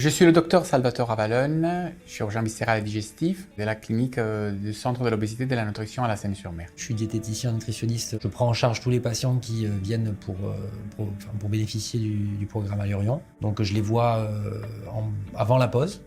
Je suis le docteur Salvatore Avalone, chirurgien viscéral et digestif de la clinique du Centre de l'obésité et de la nutrition à la Seine-sur-Mer. Je suis diététicien nutritionniste. Je prends en charge tous les patients qui viennent pour bénéficier du programme Allurion. Donc je les vois avant la pause,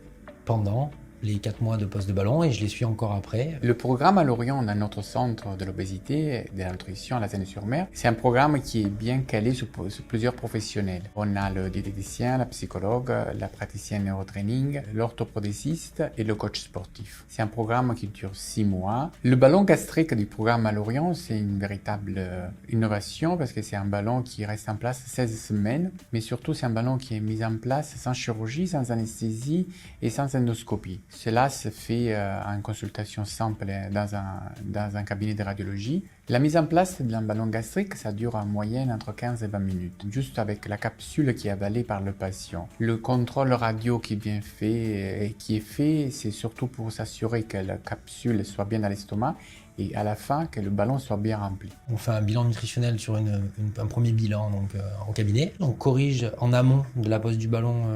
pendant les 4 mois de pause de ballon et je les suis encore après. Le programme Allurion dans notre centre de l'obésité et de la nutrition à la Seine-sur-Mer, c'est un programme qui est bien calé sur plusieurs professionnels. On a le diététicien, la psychologue, la praticienne neurotraining, l'orthoprothésiste et le coach sportif. C'est un programme qui dure 6 mois. Le ballon gastrique du programme Allurion, c'est une véritable innovation parce que c'est un ballon qui reste en place 16 semaines, mais surtout c'est un ballon qui est mis en place sans chirurgie, sans anesthésie et sans endoscopie. Cela se fait en consultation simple dans un cabinet de radiologie. La mise en place d'un ballon gastrique, ça dure en moyenne entre 15 et 20 minutes, juste avec la capsule qui est avalée par le patient. Le contrôle radio qui est bien fait et qui est fait, c'est surtout pour s'assurer que la capsule soit bien dans l'estomac et à la fin que le ballon soit bien rempli. On fait un bilan nutritionnel sur un premier bilan au cabinet. On corrige en amont de la pose du ballon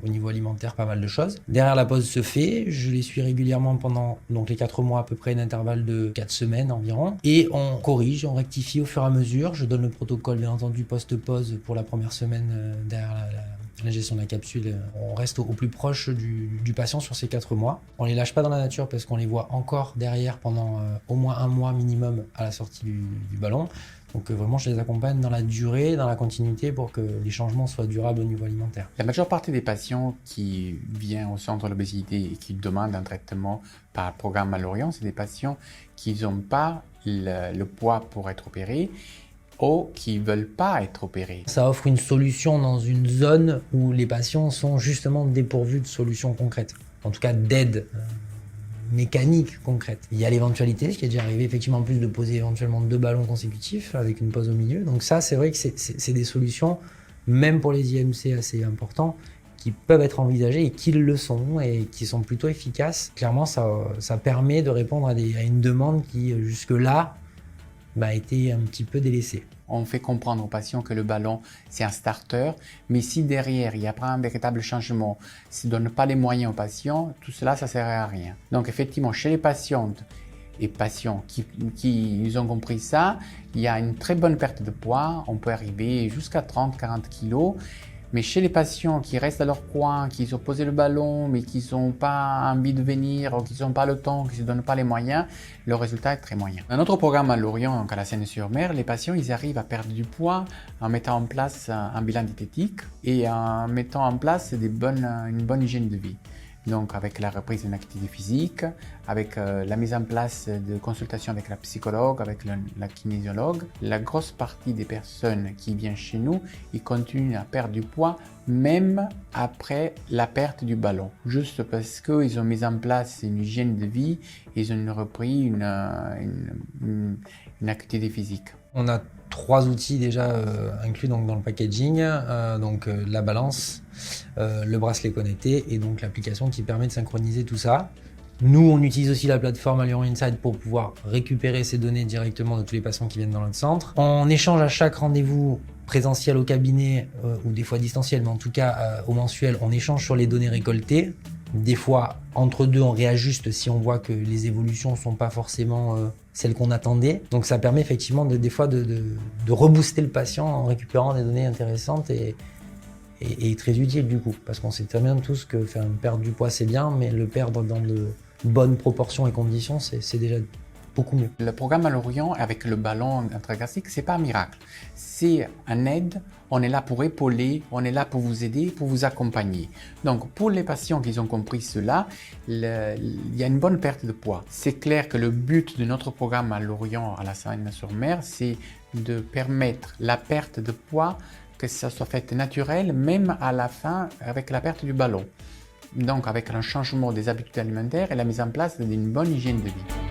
au niveau alimentaire pas mal de choses. Derrière la pose se fait, je les suis régulièrement pendant les 4 mois à peu près, un intervalle de 4 semaines environ. Et on corrige, on rectifie au fur et à mesure. Je donne le protocole bien entendu post-pause pour la première semaine derrière la gestion de la capsule. On reste au plus proche du patient sur ces 4 mois. On les lâche pas dans la nature parce qu'on les voit encore derrière pendant au moins 1 mois minimum à la sortie du ballon. Donc vraiment, je les accompagne dans la durée, dans la continuité pour que les changements soient durables au niveau alimentaire. La majeure partie des patients qui viennent au centre de l'obésité et qui demandent un traitement par programme Allurion, c'est des patients qui n'ont pas le poids pour être opérés ou qui ne veulent pas être opérés. Ça offre une solution dans une zone où les patients sont justement dépourvus de solutions concrètes, en tout cas d'aide mécanique concrète. Il y a l'éventualité, ce qui est déjà arrivé effectivement en plus de poser éventuellement 2 ballons consécutifs avec une pause au milieu. Donc ça, c'est vrai que c'est des solutions, même pour les IMC assez importants, qui peuvent être envisagées et qui le sont et qui sont plutôt efficaces. Clairement, ça permet de répondre à une demande qui jusque-là a été un petit peu délaissée. On fait comprendre aux patients que le ballon, c'est un starter, mais si derrière, il n'y a pas un véritable changement, si on ne donne pas les moyens aux patients, tout cela, ça ne sert à rien. Donc effectivement, chez les patientes et patients qui ont compris ça, il y a une très bonne perte de poids, on peut arriver jusqu'à 30-40 kg. Mais chez les patients qui restent à leur coin, qui ont posé le ballon, mais qui n'ont pas envie de venir, ou qui n'ont pas le temps, qui ne se donnent pas les moyens, le résultat est très moyen. Dans notre programme Allurion, donc à la Seine-sur-Mer, les patients ils arrivent à perdre du poids en mettant en place un bilan diététique et en mettant en place une bonne hygiène de vie. Donc avec la reprise d'une activité physique, avec la mise en place de consultations avec la psychologue, avec la kinésiologue, la grosse partie des personnes qui viennent chez nous, ils continuent à perdre du poids même après la perte du ballon. Juste parce qu'ils ont mis en place une hygiène de vie, ils ont repris une activité physique. On a 3 outils déjà inclus dans le packaging, la balance, le bracelet connecté et donc l'application qui permet de synchroniser tout ça. Nous, on utilise aussi la plateforme Allurion Inside pour pouvoir récupérer ces données directement de tous les patients qui viennent dans notre centre. On échange à chaque rendez-vous présentiel au cabinet ou des fois distanciel, mais en tout cas au mensuel, on échange sur les données récoltées. Des fois, entre deux, on réajuste si on voit que les évolutions ne sont pas forcément celles qu'on attendait. Donc ça permet effectivement des fois de rebooster le patient en récupérant des données intéressantes et très utiles du coup. Parce qu'on sait très bien tous que perdre du poids c'est bien, mais le perdre dans de bonnes proportions et conditions, c'est déjà beaucoup mieux. Le programme Allurion avec le ballon intragastrique, c'est pas un miracle. C'est un aide, on est là pour épauler, on est là pour vous aider, pour vous accompagner. Donc pour les patients qui ont compris cela, il y a une bonne perte de poids. C'est clair que le but de notre programme Allurion à la Seine-sur-Mer, c'est de permettre la perte de poids, que ça soit fait naturel, même à la fin avec la perte du ballon. Donc avec un changement des habitudes alimentaires et la mise en place d'une bonne hygiène de vie.